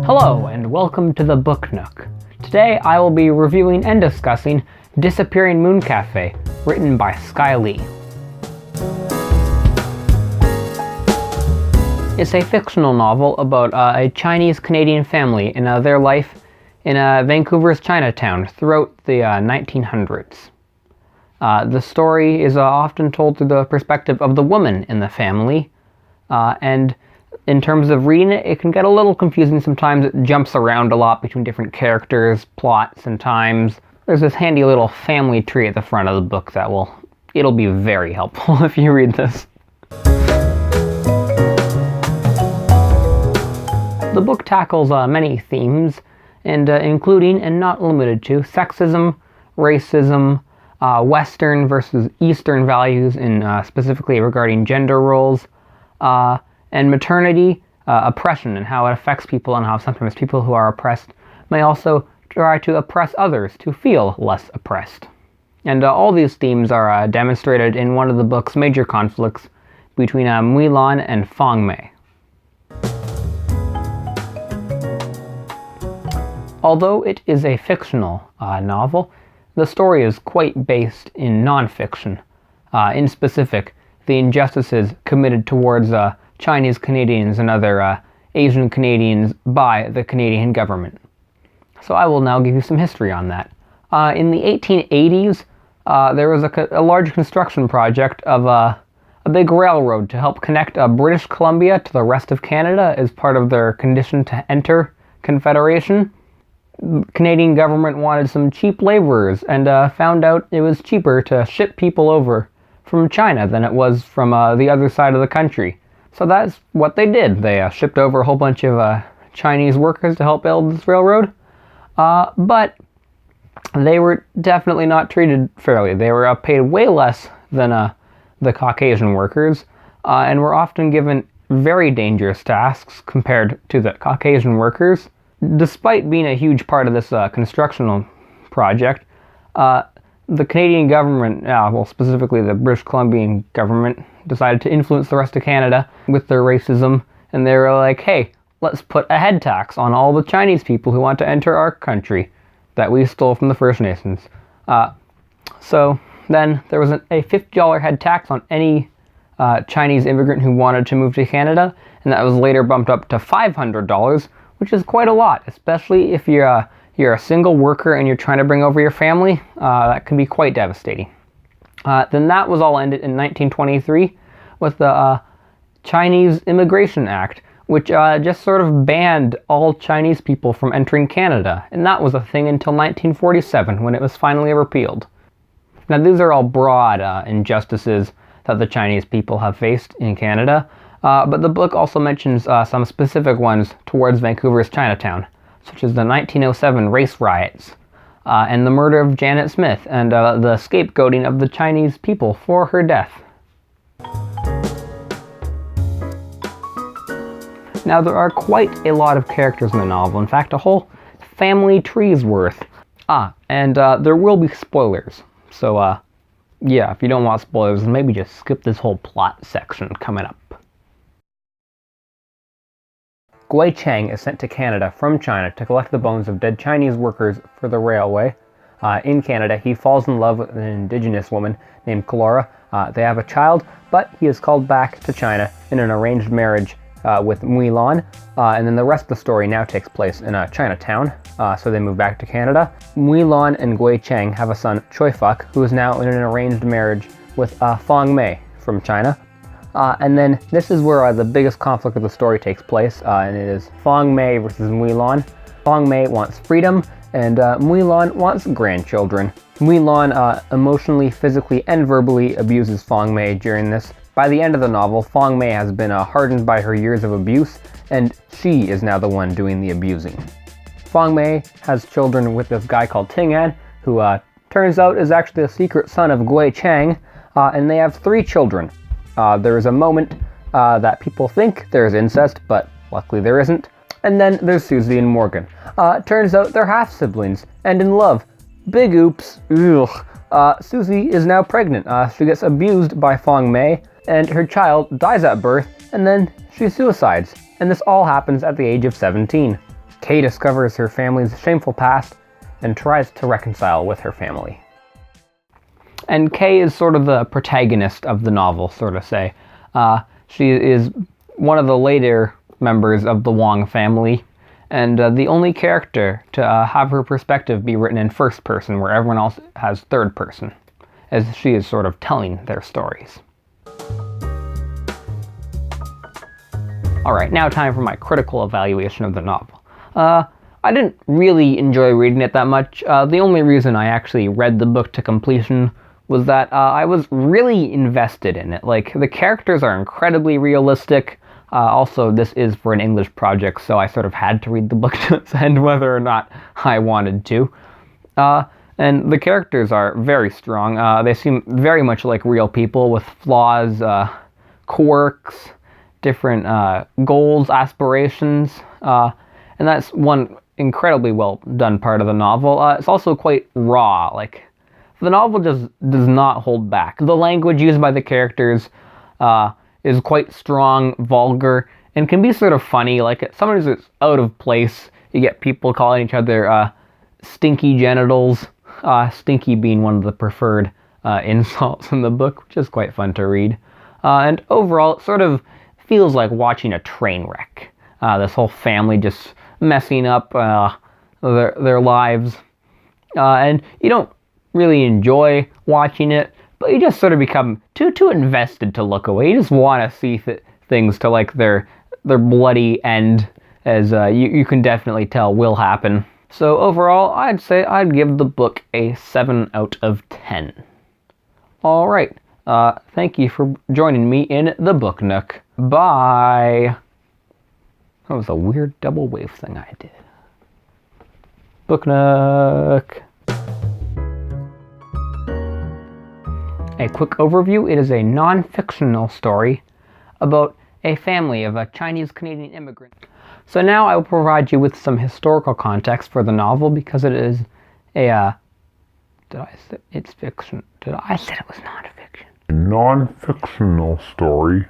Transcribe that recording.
Hello and welcome to the Book Nook. Today I will be reviewing and discussing Disappearing Moon Cafe, written by Sky Lee. It's a fictional novel about a Chinese-Canadian family and their life in Vancouver's Chinatown throughout the 1900s. The story is often told through the perspective of the woman in the family, and in terms of reading it, it can get a little confusing sometimes. It jumps around a lot between different characters, plots, and times. There's this handy little family tree at the front of the book it'll be very helpful if you read this. The book tackles many themes, and including, and not limited to, sexism, racism, Western versus Eastern values, in specifically regarding gender roles, and maternity, oppression, and how it affects people, and how sometimes people who are oppressed may also try to oppress others to feel less oppressed. And all these themes are demonstrated in one of the book's major conflicts between Muilan and Fong Mei. Although it is a fictional novel, the story is quite based in non-fiction. In specific, the injustices committed towards Chinese Canadians and other Asian Canadians by the Canadian government. So I will now give you some history on that. In the 1880s, there was a large construction project of a big railroad to help connect British Columbia to the rest of Canada as part of their condition to enter Confederation. The Canadian government wanted some cheap laborers and found out it was cheaper to ship people over from China than it was from the other side of the country. So that's what they did. They shipped over a whole bunch of Chinese workers to help build this railroad. But they were definitely not treated fairly. They were paid way less than the Caucasian workers, and were often given very dangerous tasks compared to the Caucasian workers. Despite being a huge part of this constructional project, the Canadian government, specifically the British Columbian government, decided to influence the rest of Canada with their racism, and they were like, hey, let's put a head tax on all the Chinese people who want to enter our country that we stole from the First Nations. So then there was a $50 head tax on any Chinese immigrant who wanted to move to Canada, and that was later bumped up to $500, which is quite a lot, especially if you're a single worker and you're trying to bring over your family. That can be quite devastating. Then that was all ended in 1923 with the Chinese Immigration Act, which just sort of banned all Chinese people from entering Canada, and that was a thing until 1947 when it was finally repealed. Now these are all broad injustices that the Chinese people have faced in Canada, but the book also mentions some specific ones towards Vancouver's Chinatown, such as the 1907 race riots, and the murder of Janet Smith, and the scapegoating of the Chinese people for her death. Now there are quite a lot of characters in the novel, in fact a whole family tree's worth. And there will be spoilers, so yeah, if you don't want spoilers, then maybe just skip this whole plot section coming up. Gui Chang is sent to Canada from China to collect the bones of dead Chinese workers for the railway. In Canada, he falls in love with an indigenous woman named Clara. They have a child, but he is called back to China in an arranged marriage with Muilan, and then the rest of the story now takes place in Chinatown, so they move back to Canada. Muilan and Gui Chang have a son, Choi Fuk, who is now in an arranged marriage with Fong Mei from China. And then this is where the biggest conflict of the story takes place, and it is Fong Mei versus Muilan. Fong Mei wants freedom, and Muilan wants grandchildren. Muilan emotionally, physically, and verbally abuses Fong Mei during this. By the end of the novel, Fong Mei has been hardened by her years of abuse, and she is now the one doing the abusing. Fong Mei has children with this guy called Ting-An, who turns out is actually a secret son of Gui Chang, and they have 3 children. There is a moment that people think there's incest, but luckily there isn't. And then there's Susie and Morgan. Turns out they're half-siblings, and in love. Big oops. Ugh. Susie is now pregnant. She gets abused by Fong Mei, and her child dies at birth, and then she suicides. And this all happens at the age of 17. Kay discovers her family's shameful past and tries to reconcile with her family. And Kay is sort of the protagonist of the novel, so to say. She is one of the later members of the Wong family, and the only character to have her perspective be written in first person, where everyone else has third person, as she is sort of telling their stories. Alright, now time for my critical evaluation of the novel. I didn't really enjoy reading it that much. The only reason I actually read the book to completion was that I was really invested in it. Like, the characters are incredibly realistic. Also, this is for an English project, so I sort of had to read the book to its end whether or not I wanted to. And the characters are very strong. They seem very much like real people with flaws, quirks, different goals, aspirations. And that's one incredibly well done part of the novel. It's also quite raw. Like, the novel just does not hold back. The language used by the characters is quite strong, vulgar, and can be sort of funny. Like, sometimes it's out of place. You get people calling each other stinky genitals, stinky being one of the preferred insults in the book, which is quite fun to read. And overall, it sort of feels like watching a train wreck. This whole family just messing up their lives. And you don't really enjoy watching it, but you just sort of become too invested to look away. You just want to see things to like their bloody end, as you can definitely tell will happen. So overall, I'd say I'd give the book a 7 out of 10. Alright, thank you for joining me in the Book Nook. Bye! That was a weird double wave thing I did. Book Nook. A quick overview: it is a non-fictional story about a family of a Chinese-Canadian immigrant. So now I will provide you with some historical context for the novel, because it is a, it's fiction. I said it was non-fiction. A non-fictional story